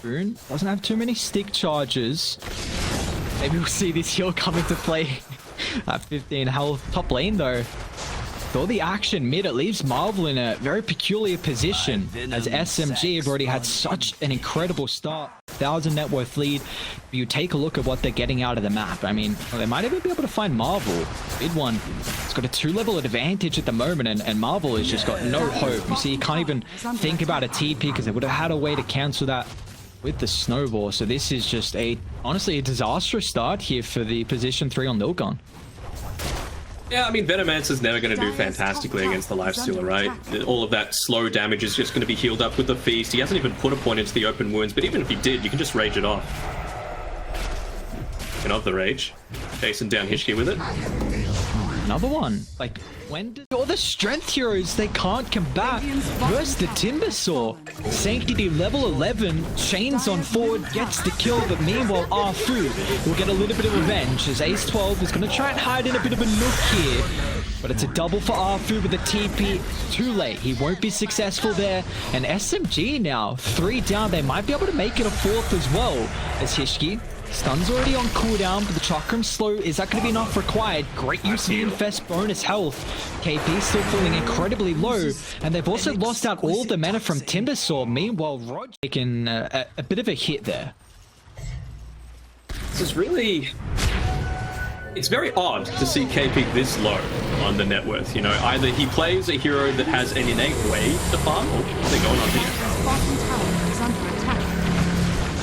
Boon doesn't have too many stick charges. Maybe we'll see this heal come into play at 15 health. Top lane though. With all the action mid, it leaves Marvel in a very peculiar position as SMG have already had such an incredible start. 1,000 net worth lead. If you take a look at what they're getting out of the map, I mean, they might even be able to find Marvel. Mid one, it's got a 2-level advantage at the moment, and Marvel has just got no hope. You see, you can't even think about a TP because they would have had a way to cancel that with the snowball. So this is just honestly a disastrous start here for the position 3 on LILGUN. Yeah, I mean, Venomancer's never going to do fantastically against the Lifestealer, right? All of that slow damage is just going to be healed up with the Feast. He hasn't even put a point into the open wounds, but even if he did, you can just rage it off. And of the rage, chasing down Hishki with it. Another one. Like, when did all the strength heroes they can't combat versus the Timbersaw? Sanctity level 11, chains on forward, gets the kill, but meanwhile Arfu will get a little bit of revenge as Ace 12 is going to try and hide in a bit of a nook here. But it's a double for Arfu with the TP. Too late. He won't be successful there. And SMG now, 3 down. They might be able to make it a 4th as well as Hishki. Stun's already on cooldown, but the Chakram's slow. Is that going to be enough required? Great use of the Infest bonus health. KP still feeling incredibly low, and they've also lost out all the mana from Timbersaw. Meanwhile, Rod taking a bit of a hit there. This is really... It's very odd to see KP this low on the net worth. You know, either he plays a hero that has an innate way to farm, or what's they going on here?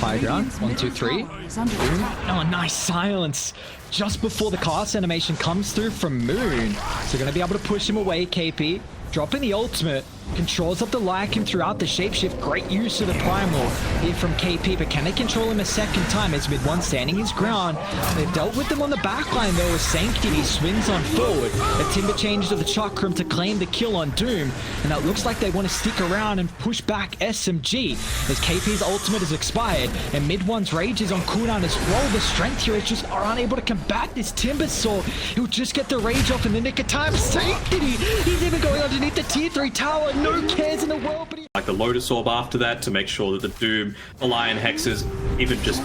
High ground, 1, 2, 3. Oh, nice silence just before the cast animation comes through from Moon. So going to be able to push him away, KP. Dropping the ultimate, controls up the Lycan throughout the shapeshift. Great use of the primal here from KP, but can they control him a second time as mid one standing his ground? They've dealt with them on the backline though as Sanctity swings on forward. The Timber changes to the Chakram to claim the kill on Doom, and that looks like they want to stick around and push back SMG as KP's ultimate has expired and mid one's rage is on cooldown as well. The strength heroes just are unable to combat this Timbersaw. He'll just get the rage off in the nick of time. Sanctity, he's even going underneath the tier 3 tower. No cares in the world, but like the Lotus Orb after that to make sure that the Doom, the Lion Hexes, even just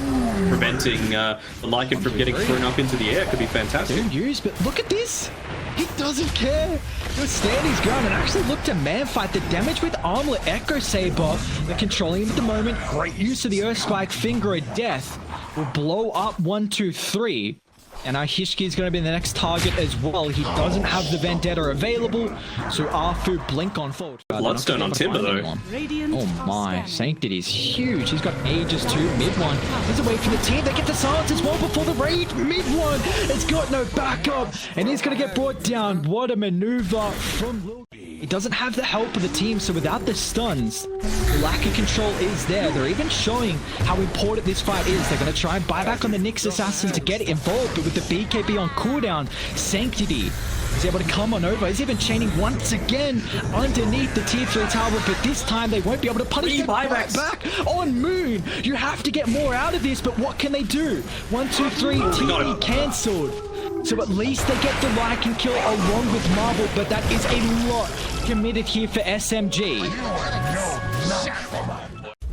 preventing the Lycan from getting thrown up into the air could be fantastic. Good use, but look at this. He doesn't care. He'll stand his ground and actually look to man fight. The damage with Armlet Echo Saber. They're controlling him at the moment. Great use of the Earth Spike. Finger of Death will blow up 1, 2, 3. And our Hishki is going to be the next target as well. He doesn't have the Vendetta available, so Arfu blink on forward. Bloodstone on Timber though. Oh my, Sanctity's huge. He's got Aegis too. Mid one is away from the team. They get the silence as well before the raid. Mid one has got no backup, and he's going to get brought down. What a maneuver from LILGUN. He doesn't have the help of the team, so without the stuns, the lack of control is there. They're even showing how important this fight is. They're going to try and buy back on the Nyx Assassin to get involved, but with the BKB on cooldown, Sanctity is able to come on over. He's even chaining once again underneath the tier 3 tower, but this time they won't be able to punish him back on Moon. You have to get more out of this, but what can they do? 1, 2, 3, TD cancelled. So at least they get the Lycan kill along with Marvel, but that is a lot committed here for SMG.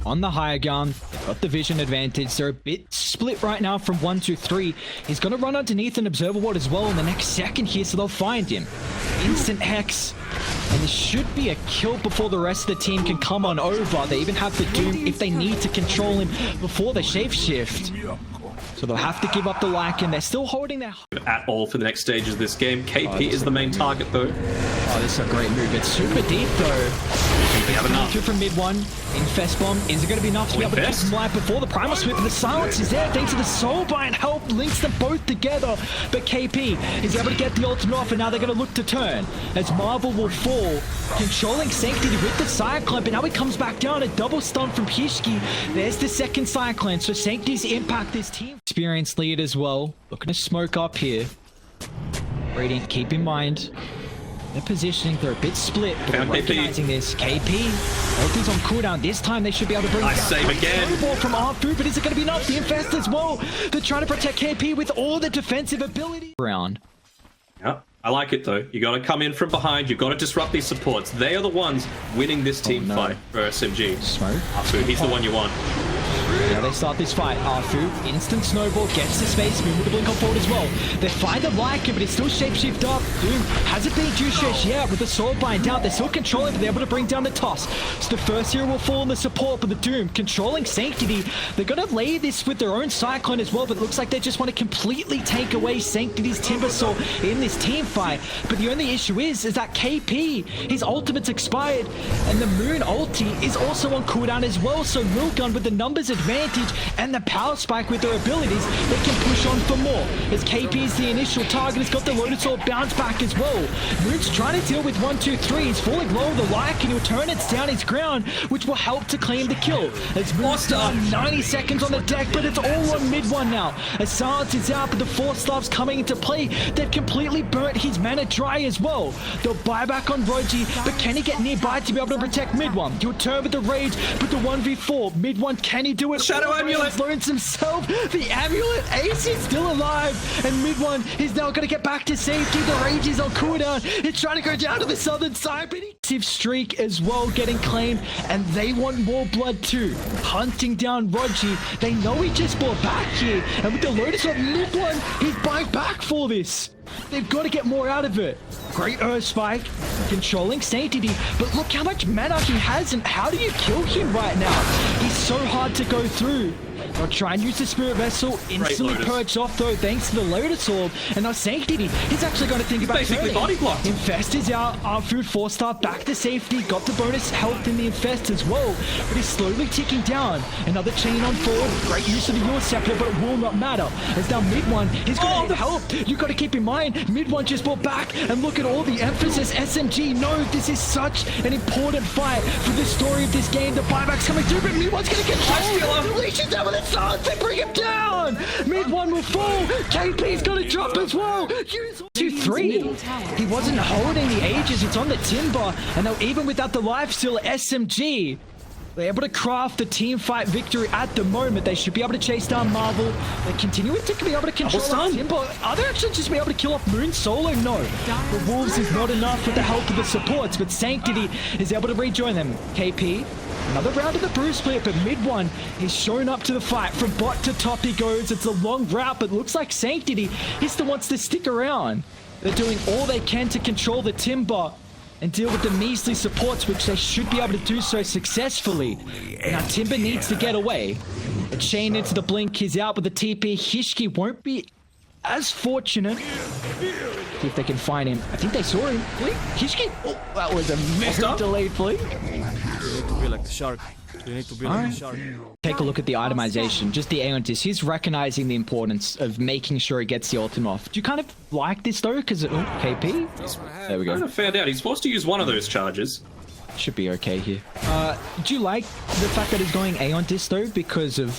On the higher ground, they've got the vision advantage. They're a bit split right now from 1, 2, 3. He's going to run underneath an Observer Ward as well in the next second here, so they'll find him. Instant Hex. And this should be a kill before the rest of the team can come on over. They even have the Doom if they need to control him before the shapeshift. So they'll have to give up the Lycan. They're still holding their... At all for the next stages of this game. KP is the main target though. Oh, this is a great move. It's super deep though. We have enough. Through from mid one. Infest Bomb. Is it going to be enough to be able to keep them alive before the Primal Sweep? The silence is there thanks to the Soulbind help. Links them both together. But KP is able to get the ultimate off, and now they're going to look to turn as Marvel will fall. Controlling Sanctity with the Cyclone, but now he comes back down. A double stun from Hishki. There's the second Cyclone. So Sanctity's impact this team. Experienced lead as well. Looking to smoke up here. Radiant, keep in mind. They're positioning, they're a bit split, but they're recognizing this. KP, ulti's on cooldown. This time they should be able to bring nice save again. Ball from Arfu, but is it going to be enough? The Infest as well. They're trying to protect KP with all the defensive ability. Round. Yeah, I like it though. You got to come in from behind. You've got to disrupt these supports. They are the ones winning this team fight for SMG. Smoke. Arfu, he's the one you want. Now they start this fight. Arfu, instant snowball, gets the space, Moon with the blink on forward as well. They find the Lycan, but it's still shapeshift up. Doom hasn't been juice stretched yet with the sword bind out. They're still controlling, but they're able to bring down the toss. So the first hero will fall in the support, but the Doom controlling Sanctity. They're going to lay this with their own Cyclone as well, but it looks like they just want to completely take away Sanctity's Timbersaw in this team fight. But the only issue is that KP, his ultimate's expired, and the Moon ulti is also on cooldown as well. So LILGUN with the numbers advantage and the power spike with their abilities, they can push on for more. As KP is the initial target, he's got the Lotus Orb bounce back as well. Moon's trying to deal with 1, 2, 3. He's falling low with the Lycan, he'll turn it down his ground, which will help to claim the kill. As Moon's 90 seconds on the deck, but it's all on mid one now. As Silence is out, but the Force Love's coming into play. They've completely burnt his mana dry as well. They'll buy back on Roji, but can he get nearby to be able to protect mid one? He'll turn with the Rage, but the 1v4, mid one, can he do it? Shadow Amulet learns himself. The Amulet, Ace is still alive, and mid one is now going to get back to safety. The Rage is on cooldown. He's trying to go down to the southern side, but he streak as well getting claimed, and they want more blood too. Hunting down Roji. They know he just bought back here, and with the Lotus of mid one, he's buying back for this. They've got to get more out of it. Great Earth Spike, controlling Sanctity, but look how much mana he has, and how do you kill him right now? He's so hard to go through. They'll try and use the Spirit Vessel, instantly purged off though thanks to the Lotus Orb, and now Sanctity, he's actually going to think about basically body blocked. Infest is out, Arfood 4-star back to safety, got the bonus health in the Infest as well, but he's slowly ticking down. Another chain on forward, great use of the Yule Scepter, but it will not matter. As now mid one, he's going to need help. You got to keep in mind, mid one just brought back, and look at all the emphasis. SMG, no, this is such an important fight for the story of this game. The buyback's coming through, but mid one's going to get killed. Deletion's down with the Silence, they bring him down. Mid one will fall. KP's going to drop as well. 2-3. He wasn't holding the Aegis, it's on the Timber, and now even without the life steal, SMG, they're able to craft the team fight victory at the moment. They should be able to chase down Marvel. They're continuing to be able to control the Timber. Are they actually just be able to kill off Moon solo? No. The Wolves is not enough with the help of the supports, but Sanctity is able to rejoin them. KP, another round of the Bruce split, but mid one, he's shown up to the fight. From bot to top he goes. It's a long route, but looks like Sanctity, he still wants to stick around. They're doing all they can to control the Timber and deal with the measly supports, which they should be able to do so successfully. Now Timber needs to get away. A chain into the blink, he's out with the TP. Hishki won't be as fortunate. See if they can find him. I think they saw him. Blink, Hishki. Oh, that was a very delayed blink. You need to be like the shark. You need to be like the shark. Take a look at the itemization. Just the Aeontis. He's recognizing the importance of making sure he gets the ultimate off. Do you kind of like this though? Because KP? There we go. I kind of found out he's supposed to use one of those charges. Should be okay here. Do you like the fact that he's going Aeontis though? Because of...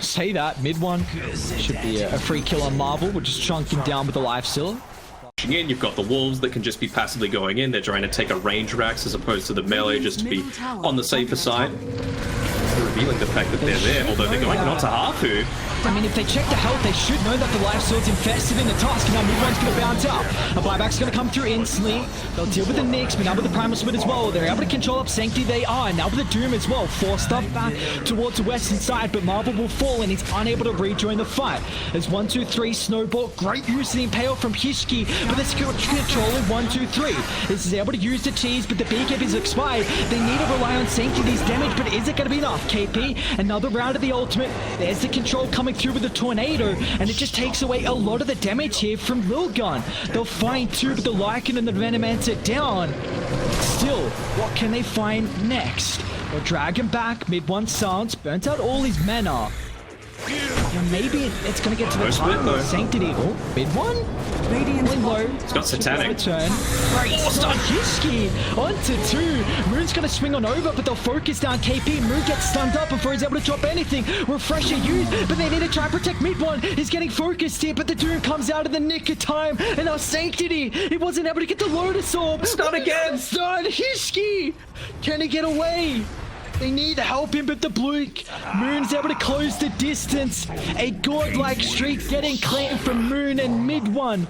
say that. Mid one should be a free kill on Marvel. We're just chunking down with the life stealer. In, you've got the Wolves that can just be passively going in. They're trying to take a range Rax as opposed to the melee just to be on the safer side. Revealing the fact that they're there, although they're going on to Hafu. I mean, if they check the health, they should know that the life sword's infested in the task. Now mid one's going to bounce up. A buyback's going to come through instantly. They'll deal with the Nyx, but now with the Primal Split as well. They're able to control up Sanctity. They are. Now with the Doom as well. Force stuff back towards the western side, but Marvel will fall and he's unable to rejoin the fight. As 1, 2, 3 snowball. Great use of the Impale from Hishki, but they're still controlling 1, 2, 3. This is able to use the cheese, but the beacon is expired. They need to rely on Sanctity's damage, but is it going to be enough? KP, another round of the ultimate. There's the control coming through with the tornado, and it just takes away a lot of the damage here from LILGUN. They'll find two, but the Lycan and the Venomancer down. Still, what can they find next? They'll drag him back. Mid one Silence burnt out all his mana. And maybe it's going to get to the time with Sanctity. Oh, mid one? Radiant low. It's got Satanic. Return. Great stun. Hishki onto 2. Moon's going to swing on over, but they'll focus down KP. Moon gets stunned up before he's able to drop anything. Refresher used, but they need to try and protect mid one. He's getting focused here, but the Doom comes out in the nick of time. And now Sanctity, he wasn't able to get the Lotus Orb. Stun again. Stun. Hishki. Can he get away? They need to help him, but the blink. Moon's able to close the distance. A godlike streak getting claimed from Moon and mid one.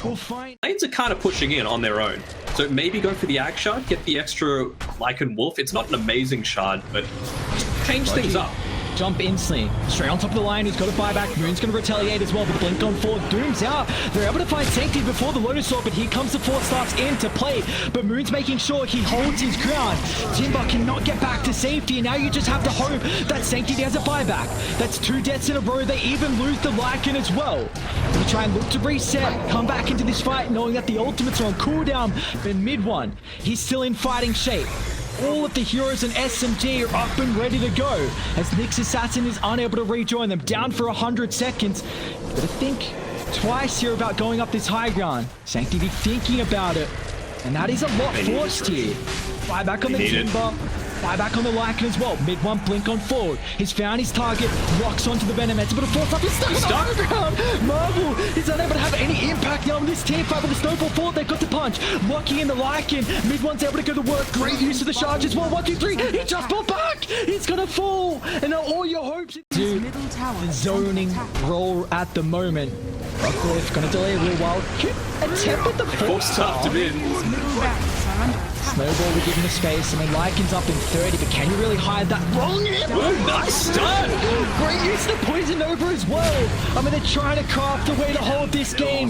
We'll find. Lanes are kind of pushing in on their own. So maybe go for the Ag Shard, get the extra Lycan Wolf. It's not an amazing shard, but just change things up. Jump instantly. Straight on top of the line. He's got a buyback. Moon's going to retaliate as well. The blink on forward. Doom's out. They're able to find Sanctity before the Lotus Orb, but here comes the Force starts into play. But Moon's making sure he holds his ground. Timber cannot get back to safety, and now you just have to hope that Sanctity has a buyback. That's 2 deaths in a row. They even lose the LILGUN as well. Gonna try and look to reset, come back into this fight, knowing that the ultimates are on cooldown. But mid-1, he's still in fighting shape. All of the heroes in SMG are up and ready to go, as Nyx Assassin is unable to rejoin them, down for 100 seconds. But I think twice here about going up this high ground. Sanctity thinking about it, and that is a lot forced here. Buyback on the Timber, buyback on the LILGUN as well. Mid-1, blink on forward. He's found his target, locks onto the Venom. It's able to force up. He's stuck on the high ground. Marvel is unable to have any impact now on this team fight with the Snowball forward. They've got the punch, locking in the LILGUN. Mid-1's able to go to work. Great use of the charge as well. 1, 2, 3. He just pulled back. He's gonna fall, and now all your hopes. Dude, the zoning roll at the moment. Rockcliffe gonna delay a real while. Attempted the force stuffed him in. Snowball will give him the space. I mean, LILGUN's up in 30, but can you really hide that? Wrong hit! Nice stun! Great use of the poison over as well. I mean, they're trying to craft a way to hold this game,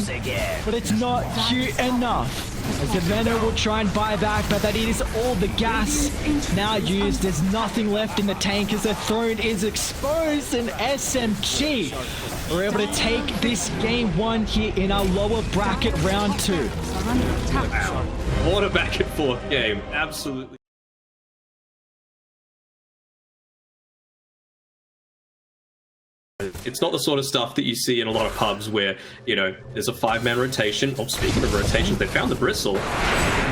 but it's not cute enough. As the Venom will try and buy back, but that is all the gas now used. There's nothing left in the tank as the throne is exposed, and SMG we're able to take this game 1 here in our lower bracket round 2. What a back and forth game, absolutely. It's not the sort of stuff that you see in a lot of pubs where, you know, there's a 5-man rotation. Oh, speaking of rotations, they found the Bristle.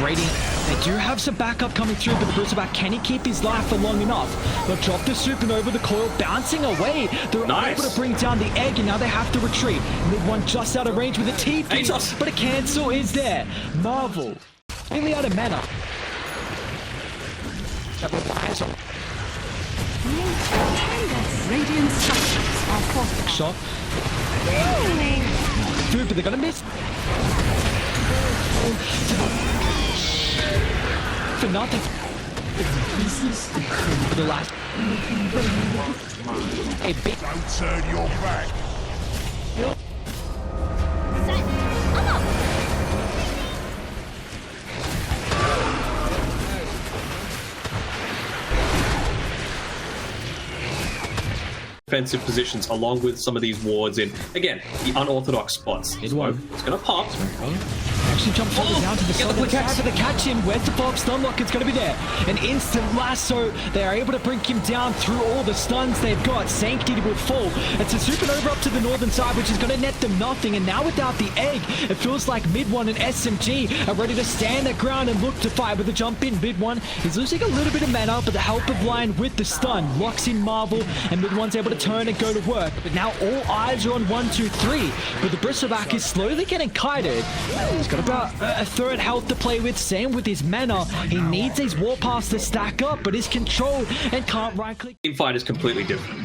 Radiant, they do have some backup coming through, but the Bristleback, can he keep his life for long enough? They'll drop the Supernova, the coil bouncing away. They're able to bring down the egg, and now they have to retreat. Mid-1 just out of range with a T-Feed, but a cancel is there. Marvel, really out of mana. Radiant structures are fortified. Shot. Dude, but they're gonna miss. For nothing. For the last. A big. Don't turn your back. Defensive positions along with some of these wards in, again, the unorthodox spots. It's going to pop. Actually jump further down to the southern side for the catch in. Where's the follow-up stun lock? It's going to be there. An instant lasso. They are able to bring him down through all the stuns they've got. Sanctity will fall. It's a Supernova up to the northern side, which is going to net them nothing. And now without the egg, it feels like Mid-1 and SMG are ready to stand their ground and look to fight with a jump in. Mid-1 is losing a little bit of mana, but the help of line with the stun locks in Marvel, and Mid-1's able to turn and go to work. But now all eyes are on 1, 2, 3. But the Bristleback is slowly getting kited. He's got about a third health to play with. Same with his mana. He needs his Warpath to stack up, but is controlled and can't right click. Team fight is completely different.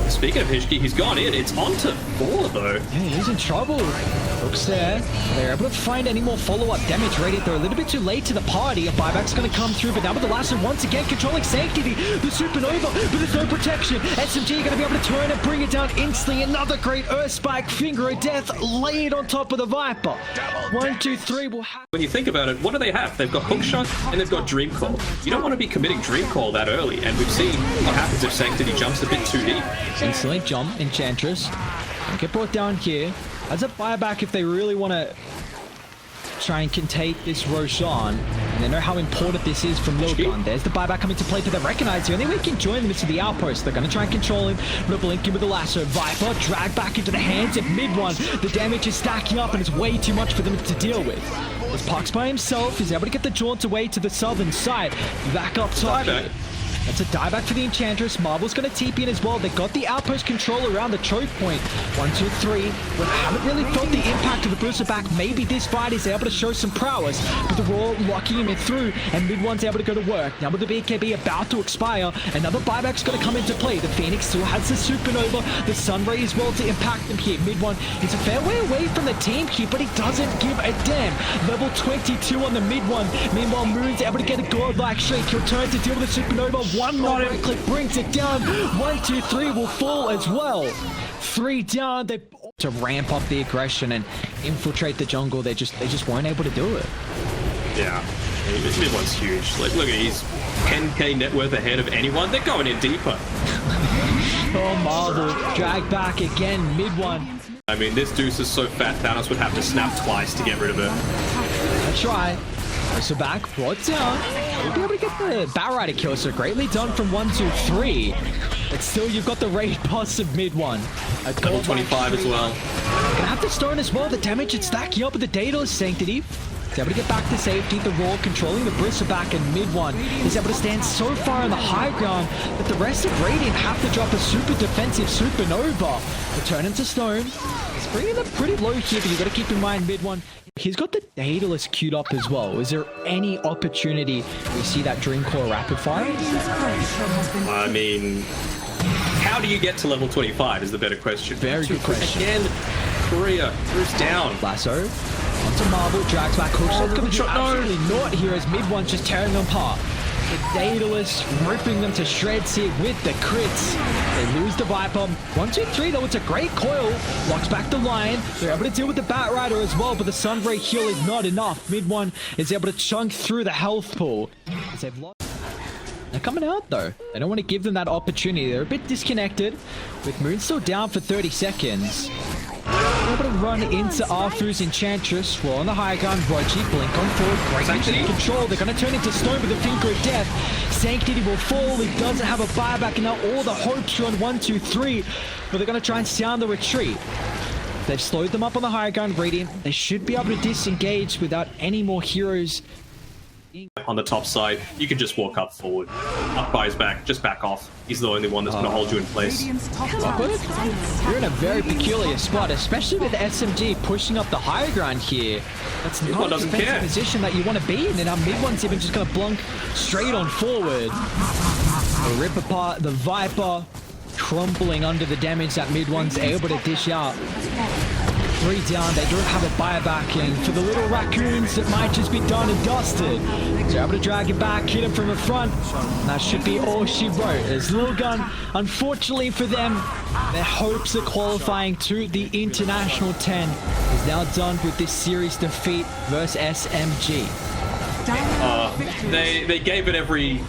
Speaking of Hishki, he's gone in. It's on to 4 though. Yeah, he's in trouble. Looks there. They're able to find any more follow-up damage rated. They're a little bit too late to the party. A buyback's going to come through, but now with the lasso once again controlling Sanctity. The Supernova, but there's no protection. SMG are going to be able to turn and bring it down instantly. Another great Earth Spike, Finger of Death laid on top of the Viper. 1, 2, 3 will happen. When you think about it, what do they have? They've got Hookshot and they've got Dream Call. You don't want to be committing Dream Call that early, and we've seen what happens if Sanctity jumps a bit too deep. Instantly jump, Enchantress. Get brought down here. As a buyback if they really want to try and contain this Roshan. And they know how important this is from LILGUN. There's the buyback coming to play, but they recognize you. The only way we can join them is to the outpost. They're going to try and control him. We're blinking with the lasso. Viper dragged back into the hands of Mid-1. The damage is stacking up and it's way too much for them to deal with. As Puck's by himself, he's able to get the jaunt away to the southern side. Back up top here. That's a dieback for the Enchantress. Marble's going to TP in as well. They got the outpost control around the choke point. 1, 2, 3. We haven't really felt the impact of the booster back. Maybe this fight is able to show some prowess, but the Raw locking him in through, and mid one's able to go to work. Now with the BKB about to expire, another buyback's going to come into play. The Phoenix still has the Supernova, the Sunray as well to impact them here. Mid one is a fair way away from the team keep, but he doesn't give a damn. Level 22 on the mid one. Meanwhile, Moon's able to get a godlike shake. He'll turn to deal with the Supernova. One more right click brings it down. 1, 2, 3 will fall as well. 3 down. They to ramp up the aggression and infiltrate the jungle. They just weren't able to do it. Yeah, this mid one's huge. Like, look at he's 10k net worth ahead of anyone. They're going in deeper. Oh, Marvel drag back again. Mid one. I mean, this Deuce is so fat. Thanos would have to snap twice to get rid of it. That's right. So back, brought down. We'll be able to get the Batrider kill, so greatly done from 1, 2, 3. But still, you've got the raid boss of mid one. Level 25 as well. Gonna have the stone as well. The damage it's stacking up with the Daedalus Sanctity. He's able to get back to safety. The Raw controlling the Bristle back in mid one. He's able to stand so far on the high ground that the rest of Radiant have to drop a super defensive Supernova. Return into stone. He's bringing them pretty low here, but you've got to keep in mind mid one. He's got the Daedalus queued up as well. Is there any opportunity we see that Dreamcore rapid fire? I mean, how do you get to level 25 is the better question. Very good question. Again, Korea moves down. Lasso. Onto Marble, drags back hooks. That's going to do absolutely naught here as mid one's just tearing them apart. The Daedalus ripping them to shreds here with the crits. They lose the Viper. 1, 2, 3 though, it's a great coil. Locks back the Lion. They're able to deal with the Batrider as well, but the Sunray heal is not enough. Mid one is able to chunk through the health pool. As they've lost. They're coming out though. They don't want to give them that opportunity. They're a bit disconnected. With Moon still down for 30 seconds. They're able to run into Arthur's Enchantress. Well, on the high ground, Rogi, blink on forward, great Sanctity control. They're going to turn into stone with the Finger of Death. Sanctity will fall. He doesn't have a buyback, and now all the hopes are on 1, 2, 3. But they're going to try and sound the retreat. They've slowed them up on the high ground, Radiant. They should be able to disengage without any more heroes. On the top side, you can just walk up forward. Up by his back, just back off. He's the only one that's going to hold you in place. You're in a very peculiar spot, especially with SMG pushing up the high ground here. That's not a defensive position that you want to be in, and our mid one's even just going to blunk straight on forward. The rip apart, the Viper crumbling under the damage that mid one's able to dish out. 3 down, they don't have a buyback, and for the little raccoons, it might just be done and dusted. So able to drag it back, hit him from the front, and that should be all she wrote. As LILGUN, unfortunately for them, their hopes of qualifying to the International 10 is now done with this series defeat versus SMG. They gave it every